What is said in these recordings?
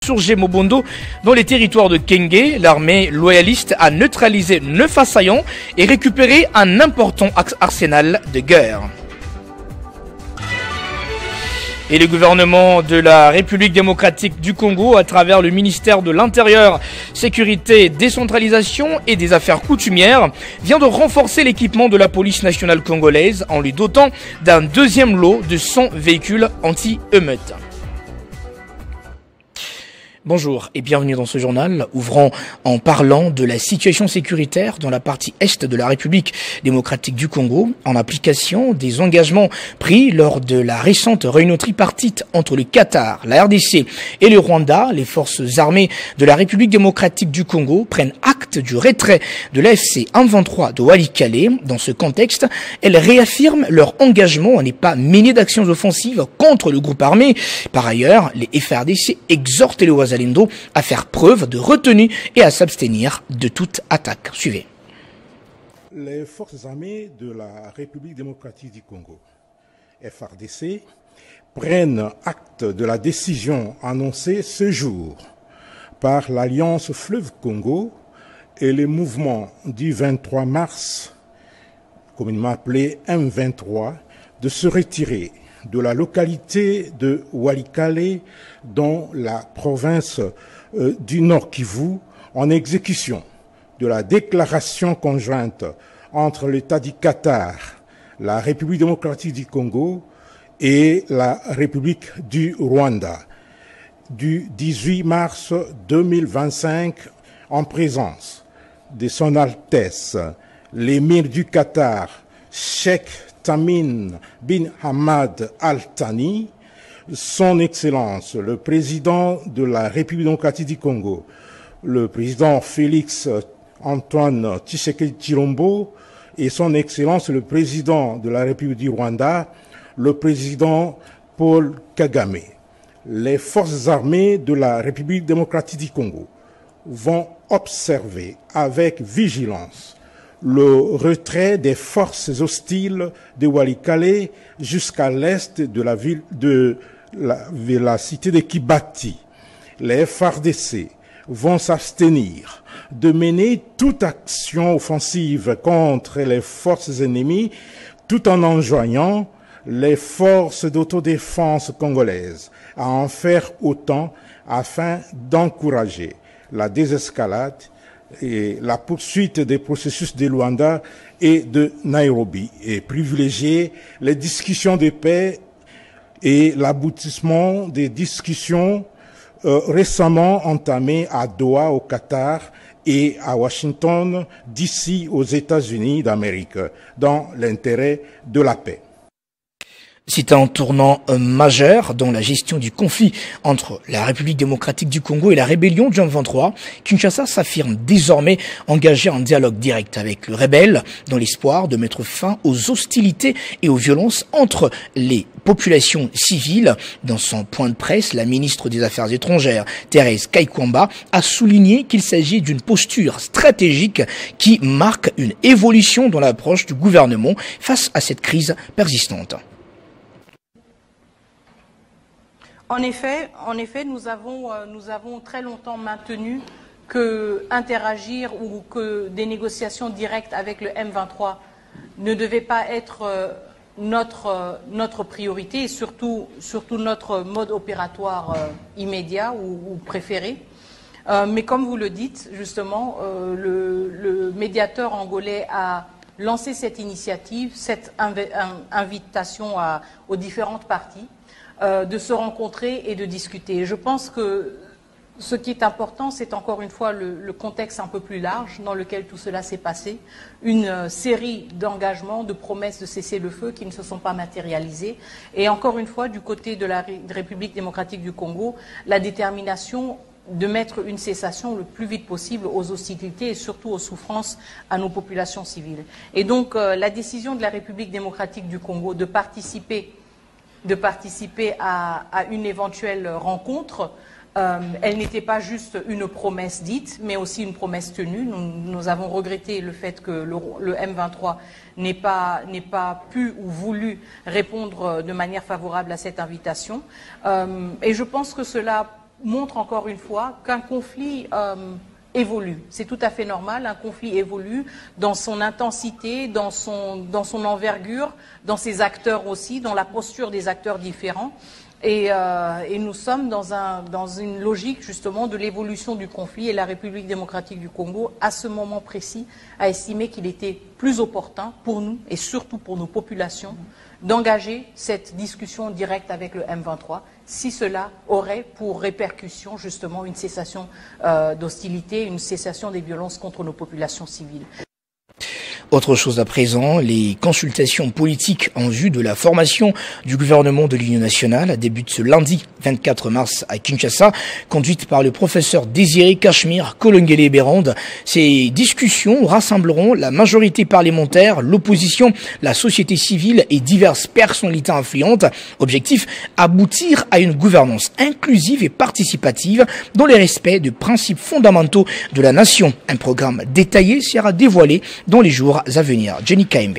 insurgés Mobondo dans les territoires de Kenge. L'armée loyaliste a neutralisé 9 assaillants et récupéré un important arsenal de guerre. Et le gouvernement de la République démocratique du Congo, à travers le ministère de l'Intérieur, Sécurité, Décentralisation et des Affaires coutumières, vient de renforcer l'équipement de la police nationale congolaise en lui dotant d'un deuxième lot de 100 véhicules anti-émeutes. Bonjour et bienvenue dans ce journal, ouvrant en parlant de la situation sécuritaire dans la partie est de la République démocratique du Congo, en application des engagements pris lors de la récente réunion tripartite entre le Qatar, la RDC et le Rwanda. Les forces armées de la République démocratique du Congo prennent acte du retrait de l'AFC M23 de Walikale. Dans ce contexte, elles réaffirment leur engagement à ne pas mener d'actions offensives contre le groupe armé. Par ailleurs, les FARDC exhortent les Wazalendo à faire preuve de retenue et à s'abstenir de toute attaque. Suivez. Les forces armées de la République démocratique du Congo, FARDC, prennent acte de la décision annoncée ce jour par l'Alliance Fleuve Congo et les mouvements du 23 mars, communément appelé M23, de se retirer de la localité de Walikale dans la province du Nord Kivu en exécution de la déclaration conjointe entre l'État du Qatar, la République démocratique du Congo et la République du Rwanda du 18 mars 2025 en présence de Son Altesse l'émir du Qatar, Cheikh Tamim bin Hamad Al Thani, son Excellence, le président de la République démocratique du Congo, le président Félix Antoine Tshisekedi Tshilombo et son Excellence, le président de la République du Rwanda, le président Paul Kagame. Les forces armées de la République démocratique du Congo vont observer avec vigilance le retrait des forces hostiles de Walikale jusqu'à l'est de la ville de la cité de Kibati. Les FARDC vont s'abstenir de mener toute action offensive contre les forces ennemies tout en enjoignant les forces d'autodéfense congolaises à en faire autant afin d'encourager la désescalade et la poursuite des processus de Luanda et de Nairobi et privilégier les discussions de paix et l'aboutissement des discussions récemment entamées à Doha au Qatar et à Washington d'ici aux États-Unis d'Amérique dans l'intérêt de la paix. C'est un tournant majeur dans la gestion du conflit entre la République démocratique du Congo et la rébellion du M23. Kinshasa s'affirme désormais engagé en dialogue direct avec le rebelle dans l'espoir de mettre fin aux hostilités et aux violences entre les populations civiles. Dans son point de presse, la ministre des Affaires étrangères, Thérèse Kaikwamba, a souligné qu'il s'agit d'une posture stratégique qui marque une évolution dans l'approche du gouvernement face à cette crise persistante. En effet, nous avons très longtemps maintenu que interagir ou que des négociations directes avec le M23 ne devaient pas être notre priorité et surtout notre mode opératoire immédiat ou préféré. Mais comme vous le dites, justement, le médiateur angolais a lancé cette initiative, cette invitation aux différentes parties de se rencontrer et de discuter. Je pense que ce qui est important, c'est encore une fois le contexte un peu plus large dans lequel tout cela s'est passé. Une série d'engagements, de promesses de cessez-le-feu qui ne se sont pas matérialisées. Et encore une fois, du côté de la République démocratique du Congo, la détermination de mettre une cessation le plus vite possible aux hostilités et surtout aux souffrances à nos populations civiles. Et donc, la décision de la République démocratique du Congo de participer à une éventuelle rencontre, elle n'était pas juste une promesse dite, mais aussi une promesse tenue. Nous avons regretté le fait que le M23 n'ait pas pu ou voulu répondre de manière favorable à cette invitation. Et je pense que cela montre encore une fois qu'un conflit évolue. C'est tout à fait normal, un conflit évolue dans son intensité, dans son envergure, dans ses acteurs aussi, dans la posture des acteurs différents. Et nous sommes dans une logique justement de l'évolution du conflit, et la République démocratique du Congo, à ce moment précis, a estimé qu'il était plus opportun pour nous et surtout pour nos populations d'engager cette discussion directe avec le M23 si cela aurait pour répercussion justement une cessation d'hostilité, une cessation des violences contre nos populations civiles. Autre chose à présent, les consultations politiques en vue de la formation du gouvernement de l'Union nationale débutent ce lundi 24 mars à Kinshasa, conduites par le professeur Désiré Cachemire Kolongele-Bérande. Ces discussions rassembleront la majorité parlementaire, l'opposition, la société civile et diverses personnalités influentes. Objectif, aboutir à une gouvernance inclusive et participative dans le respect des principes fondamentaux de la nation. Un programme détaillé sera dévoilé dans les jours à venir. Jenny Kaembe.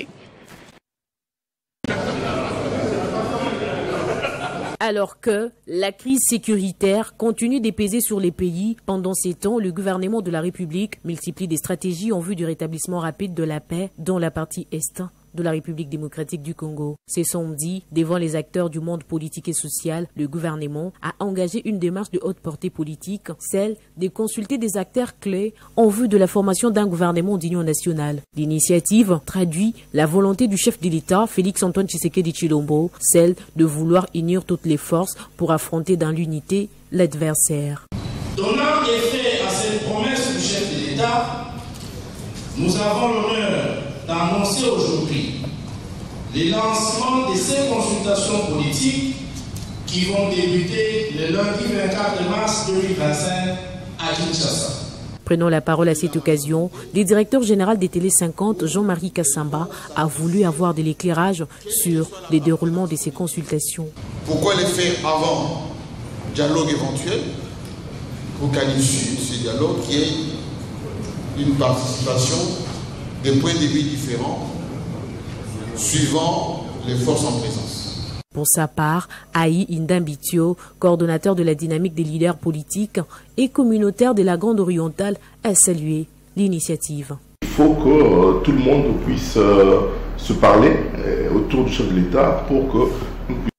Alors que la crise sécuritaire continue d'épaiser sur les pays, pendant ces temps, le gouvernement de la République multiplie des stratégies en vue du rétablissement rapide de la paix dans la partie est de la République démocratique du Congo. Ce samedi, devant les acteurs du monde politique et social, le gouvernement a engagé une démarche de haute portée politique, celle de consulter des acteurs clés en vue de la formation d'un gouvernement d'union nationale. L'initiative traduit la volonté du chef de l'État, Félix-Antoine Tshisekedi Tshilombo, celle de vouloir unir toutes les forces pour affronter dans l'unité l'adversaire. Donnant effet à cette promesse du chef de l'État, nous avons l'honneur d'annoncer aujourd'hui le lancement de ces consultations politiques qui vont débuter le lundi 24 mars 2025 à Kinshasa. Prenant la parole à cette occasion, le directeur général des Télé 50, Jean-Marie Kassamba, a voulu avoir de l'éclairage sur le déroulement de ces consultations. Pourquoi les faire avant dialogue éventuel pour qu'à l'issue de ce dialogue, il y ait une participation des points de vue différents suivant les forces en présence. Pour sa part, Aïe Indambitio, coordonnateur de la dynamique des leaders politiques et communautaires de la Grande Orientale, a salué l'initiative. Il faut que tout le monde puisse se parler autour du chef de l'État pour que nous puissions.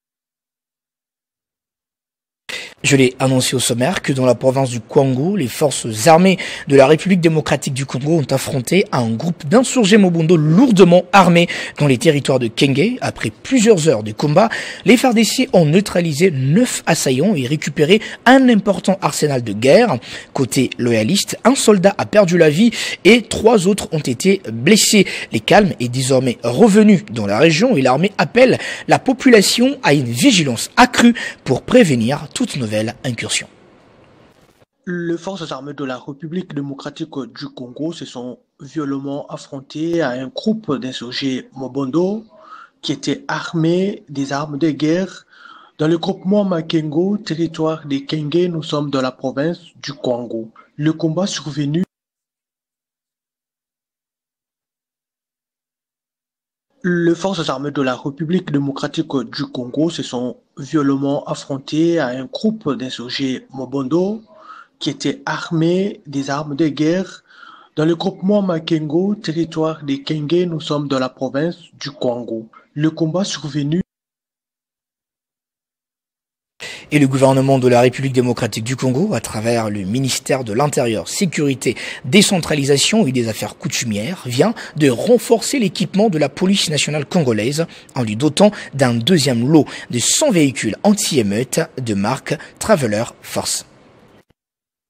Je l'ai annoncé au sommaire que dans la province du Kwango, les forces armées de la République démocratique du Congo ont affronté un groupe d'insurgés Mobundo lourdement armés dans les territoires de Kenge. Après plusieurs heures de combat, les FARDC ont neutralisé 9 assaillants et récupéré un important arsenal de guerre. Côté loyaliste, un soldat a perdu la vie et 3 autres ont été blessés. Le calme est désormais revenu dans la région et l'armée appelle la population à une vigilance accrue pour prévenir toute nouvelle incursion. Les forces armées de la République démocratique du Congo se sont violemment affrontées à un groupe d'insurgés Mobundo qui étaient armés des armes de guerre dans le groupement Makengo, territoire de Kenge. Nous sommes dans la province du Congo. Le combat survenu Les forces armées de la République démocratique du Congo se sont violemment affrontées à un groupe d'insurgés Mobundo qui étaient armés des armes de guerre dans le groupement Makengo, territoire de Kenge. Nous sommes dans la province du Congo. Le combat survenu Et le gouvernement de la République démocratique du Congo, à travers le ministère de l'Intérieur, Sécurité, Décentralisation et des Affaires coutumières, vient de renforcer l'équipement de la police nationale congolaise en lui dotant d'un deuxième lot de 100 véhicules anti-émeutes de marque Traveler Force.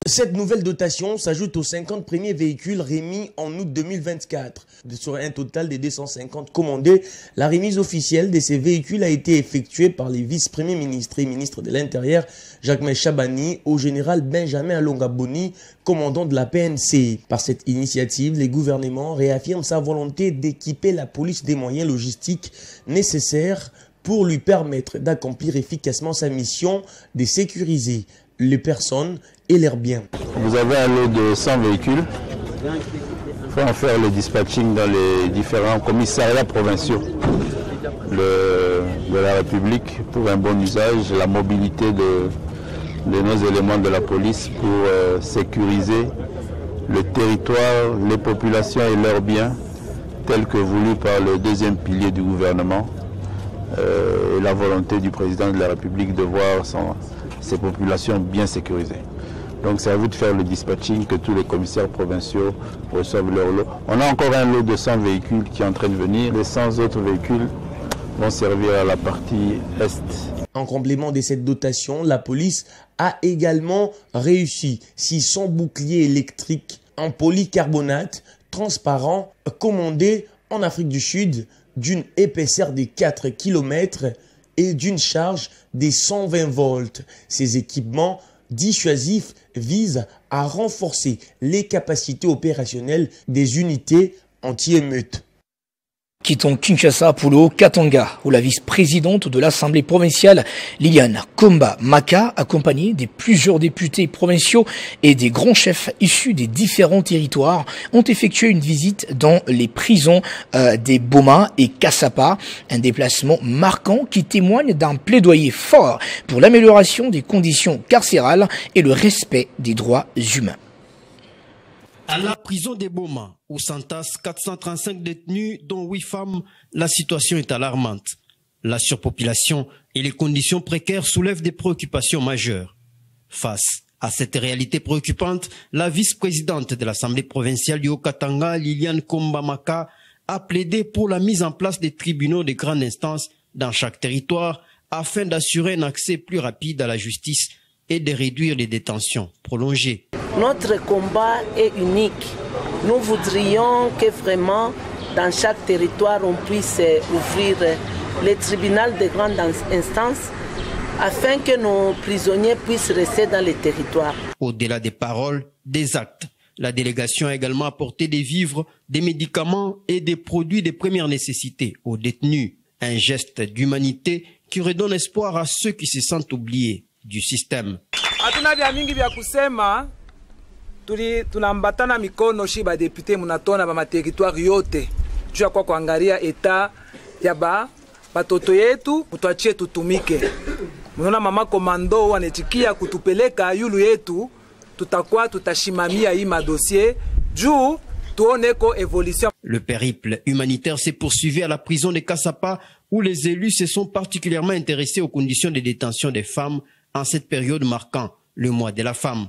Cette nouvelle dotation s'ajoute aux 50 premiers véhicules remis en août 2024. Sur un total de 250 commandés, la remise officielle de ces véhicules a été effectuée par les vice-premiers ministres et ministres de l'Intérieur, Jacques Chabani, au général Benjamin Alongaboni, commandant de la PNC. Par cette initiative, le gouvernement réaffirme sa volonté d'équiper la police des moyens logistiques nécessaires pour lui permettre d'accomplir efficacement sa mission de sécuriser les personnes et leurs biens. Vous avez un lot de 100 véhicules. Il faut en faire le dispatching dans les différents commissariats provinciaux de la République pour un bon usage, la mobilité de nos éléments de la police pour sécuriser le territoire, les populations et leurs biens, tels que voulus par le deuxième pilier du gouvernement, et la volonté du président de la République de voir ces populations bien sécurisées. Donc c'est à vous de faire le dispatching, que tous les commissaires provinciaux reçoivent leur lot. On a encore un lot de 100 véhicules qui est en train de venir. Les 100 autres véhicules vont servir à la partie est. En complément de cette dotation, la police a également réussi 600 boucliers électriques en polycarbonate transparent commandés en Afrique du Sud d'une épaisseur de 4 km et d'une charge de 120 volts. Ces équipements dissuasifs visent à renforcer les capacités opérationnelles des unités anti-émeutes. Quittons Kinshasa pour le Katanga, où la vice-présidente de l'Assemblée provinciale, Liliane Komba Maka, accompagnée de plusieurs députés provinciaux et des grands chefs issus des différents territoires, ont effectué une visite dans les prisons des Boma et Kassapa, un déplacement marquant qui témoigne d'un plaidoyer fort pour l'amélioration des conditions carcérales et le respect des droits humains. À la prison des Boma, où s'entassent 435 détenus, dont 8 femmes, la situation est alarmante. La surpopulation et les conditions précaires soulèvent des préoccupations majeures. Face à cette réalité préoccupante, la vice-présidente de l'Assemblée provinciale du Haut-Katanga, Liliane Komba Maka, a plaidé pour la mise en place des tribunaux de grande instance dans chaque territoire afin d'assurer un accès plus rapide à la justice et de réduire les détentions prolongées. Notre combat est unique. Nous voudrions que vraiment, dans chaque territoire, on puisse ouvrir les tribunaux de grande instance afin que nos prisonniers puissent rester dans les territoires. Au-delà des paroles, des actes. La délégation a également apporté des vivres, des médicaments et des produits de première nécessité aux détenus. Un geste d'humanité qui redonne espoir à ceux qui se sentent oubliés du système. Tunambatana mikono shiba depute munatona ba materitoire yote juu kwa kuangalia eta ya batoto yetu mutwachie tutumike. Mnaona mama komando wanetikia kutupeleka yulu yetu, tutakuwa tutashimamia hii madossier juu tuoneko évolution. Le périple humanitaire s'est poursuivi à la prison de Kassapa, où les élus se sont particulièrement intéressés aux conditions de détention des femmes en cette période marquant le mois de la femme.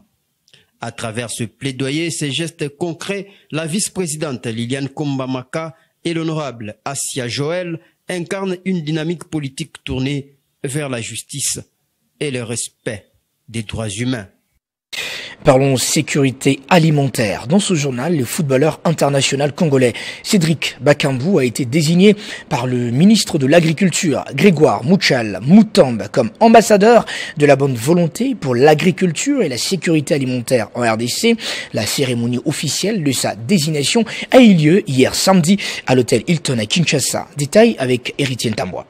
À travers ce plaidoyer, ces gestes concrets, la vice-présidente Liliane Komba Maka et l'honorable Assia Joël incarnent une dynamique politique tournée vers la justice et le respect des droits humains. Parlons sécurité alimentaire. Dans ce journal, le footballeur international congolais Cédric Bakambu a été désigné par le ministre de l'Agriculture, Grégoire Mutombe, comme ambassadeur de la bonne volonté pour l'agriculture et la sécurité alimentaire en RDC. La cérémonie officielle de sa désignation a eu lieu hier samedi à l'hôtel Hilton à Kinshasa. Détail avec Héritier Ntambois.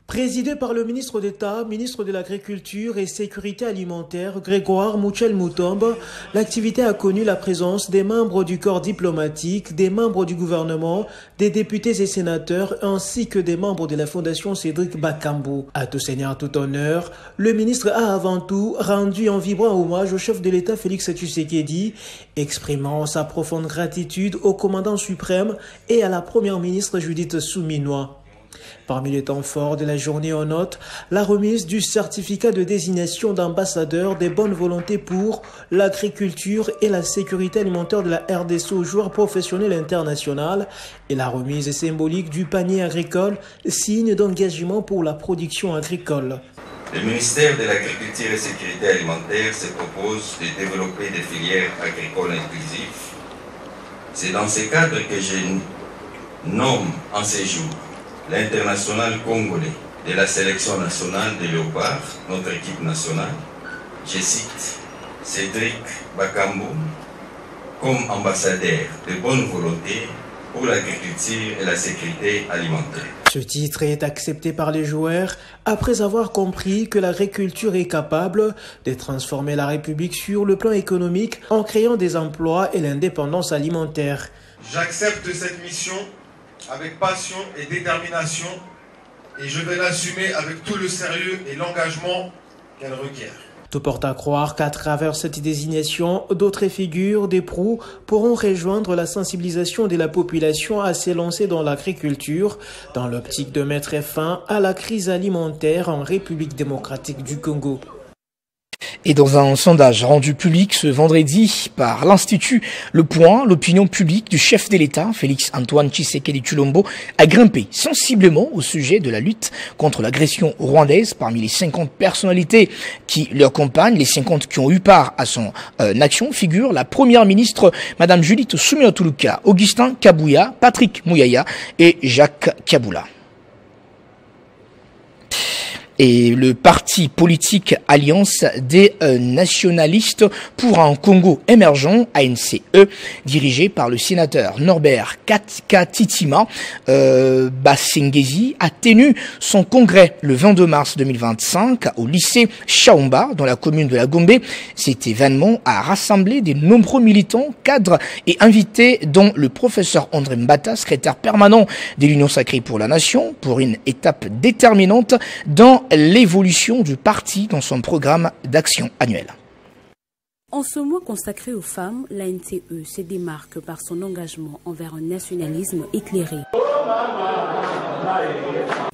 Présidé par le ministre d'État, ministre de l'Agriculture et Sécurité alimentaire, Grégoire Mutombe, l'activité a connu la présence des membres du corps diplomatique, des membres du gouvernement, des députés et sénateurs, ainsi que des membres de la Fondation Cédric Bakambu. À tout seigneur, tout honneur, le ministre a avant tout rendu un vibrant hommage au chef de l'État Félix Tshisekedi, exprimant sa profonde gratitude au commandant suprême et à la première ministre Judith Suminwa. Parmi les temps forts de la journée, on note la remise du certificat de désignation d'ambassadeur des bonnes volontés pour l'agriculture et la sécurité alimentaire de la RDC aux joueurs professionnels internationaux et la remise symbolique du panier agricole, signe d'engagement pour la production agricole. Le ministère de l'Agriculture et Sécurité alimentaire se propose de développer des filières agricoles inclusives. C'est dans ce cadre que je nomme en ces jours l'international congolais de la sélection nationale de Léopard, notre équipe nationale, je cite Cédric Bakambu, comme ambassadeur de bonne volonté pour l'agriculture et la sécurité alimentaire. Ce titre est accepté par les joueurs après avoir compris que l'agriculture est capable de transformer la République sur le plan économique en créant des emplois et l'indépendance alimentaire. J'accepte cette mission avec passion et détermination et je vais l'assumer avec tout le sérieux et l'engagement qu'elle requiert. Tout porte à croire qu'à travers cette désignation, d'autres figures des pros pourront rejoindre la sensibilisation de la population à s'élancer dans l'agriculture, dans l'optique de mettre fin à la crise alimentaire en République démocratique du Congo. Et dans un sondage rendu public ce vendredi par l'Institut Le Point, l'opinion publique du chef de l'État, Félix Antoine Tshisekedi Tshilombo, a grimpé sensiblement au sujet de la lutte contre l'agression rwandaise. Parmi les 50 personnalités qui le accompagnent, les 50 qui ont eu part à son action, figurent la première ministre, Madame Judith Suminwa-Tuluka, Augustin Kabouya, Patrick Mouyaya et Jacques Kaboula. Et le parti politique Alliance des nationalistes pour un Congo émergent, ANCE, dirigé par le sénateur Norbert Katitima Basengezi, a tenu son congrès le 22 mars 2025 au lycée Chaumba, dans la commune de la Gombe. Cet événement a rassemblé de nombreux militants, cadres et invités, dont le professeur André Mbata, secrétaire permanent de l'Union sacrée pour la nation, pour une étape déterminante dans l'évolution du parti dans son programme d'action annuel. En ce mois consacré aux femmes, l'ANCE se démarque par son engagement envers un nationalisme éclairé.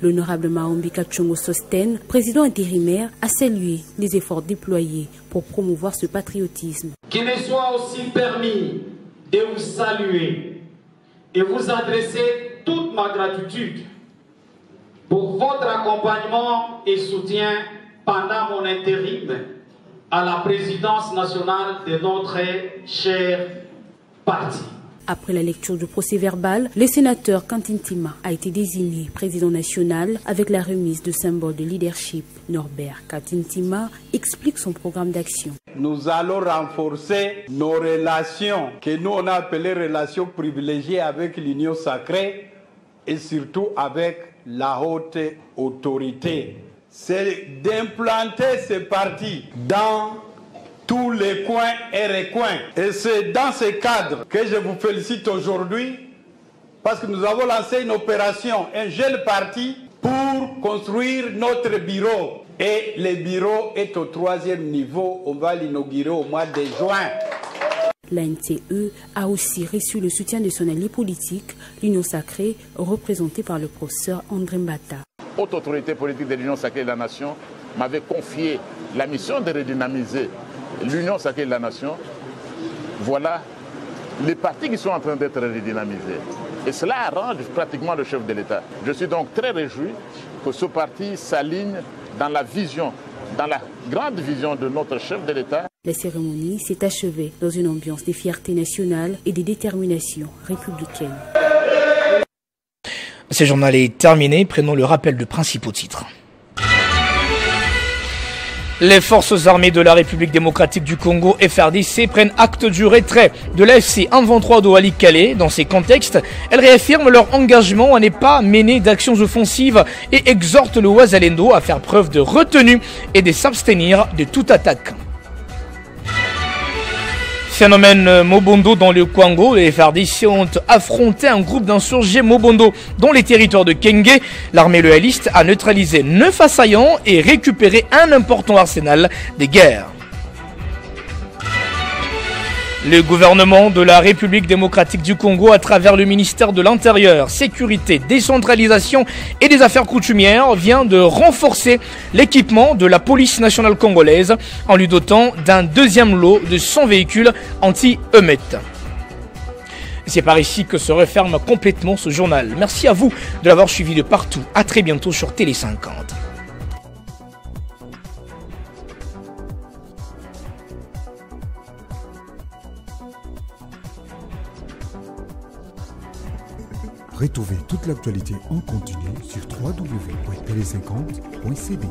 L'honorable Maombi Kachongo Sosten, président intérimaire, a salué les efforts déployés pour promouvoir ce patriotisme. Qu'il me soit aussi permis de vous saluer et vous adresser toute ma gratitude pour votre accompagnement et soutien pendant mon intérim à la présidence nationale de notre cher parti. Après la lecture du procès-verbal, le sénateur Kantintima a été désigné président national avec la remise de symbole de leadership. Norbert Kantintima explique son programme d'action. Nous allons renforcer nos relations, que nous on a appelées relations privilégiées avec l'Union sacrée et surtout avec la haute autorité. C'est d'implanter ce parti dans tous les coins et recoins. Et c'est dans ce cadre que je vous félicite aujourd'hui parce que nous avons lancé une opération, un jeune parti pour construire notre bureau. Et le bureau est au 3e niveau. On va l'inaugurer au mois de juin. L'ANCE a aussi reçu le soutien de son allié politique, l'Union sacrée, représentée par le professeur André Mbata. Haute autorité politique de l'Union sacrée de la nation m'avait confié la mission de redynamiser l'Union sacrée de la nation. Voilà les partis qui sont en train d'être redynamisés. Et cela arrange pratiquement le chef de l'État. Je suis donc très réjoui que ce parti s'aligne dans la vision, dans la grande vision de notre chef de l'État. La cérémonie s'est achevée dans une ambiance de fierté nationale et de détermination républicaine. Ce journal est terminé. Prenons le rappel de principaux titres. Les forces armées de la République démocratique du Congo, FARDC, prennent acte du retrait de l'AFC 123 de Walikale. Dans ces contextes, elles réaffirment leur engagement à ne pas mener d'actions offensives et exhortent le Wazalendo à faire preuve de retenue et de s'abstenir de toute attaque. Phénomène Mobondo dans le Congo, les FARDC ont affronté un groupe d'insurgés Mobondo dans les territoires de Kenge. L'armée loyaliste a neutralisé 9 assaillants et récupéré un important arsenal de guerre. Le gouvernement de la République démocratique du Congo, à travers le ministère de l'Intérieur, Sécurité, Décentralisation et des Affaires coutumières, vient de renforcer l'équipement de la police nationale congolaise en lui dotant d'un deuxième lot de 100 véhicules anti-émeutes. C'est par ici que se referme complètement ce journal. Merci à vous de l'avoir suivi de partout. À très bientôt sur Télé 50. Retrouvez toute l'actualité en continu sur www.tele50.cb.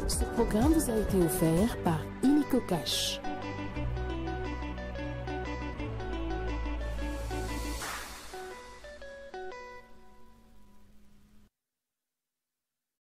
Ce programme vous a été offert par Illico Cash.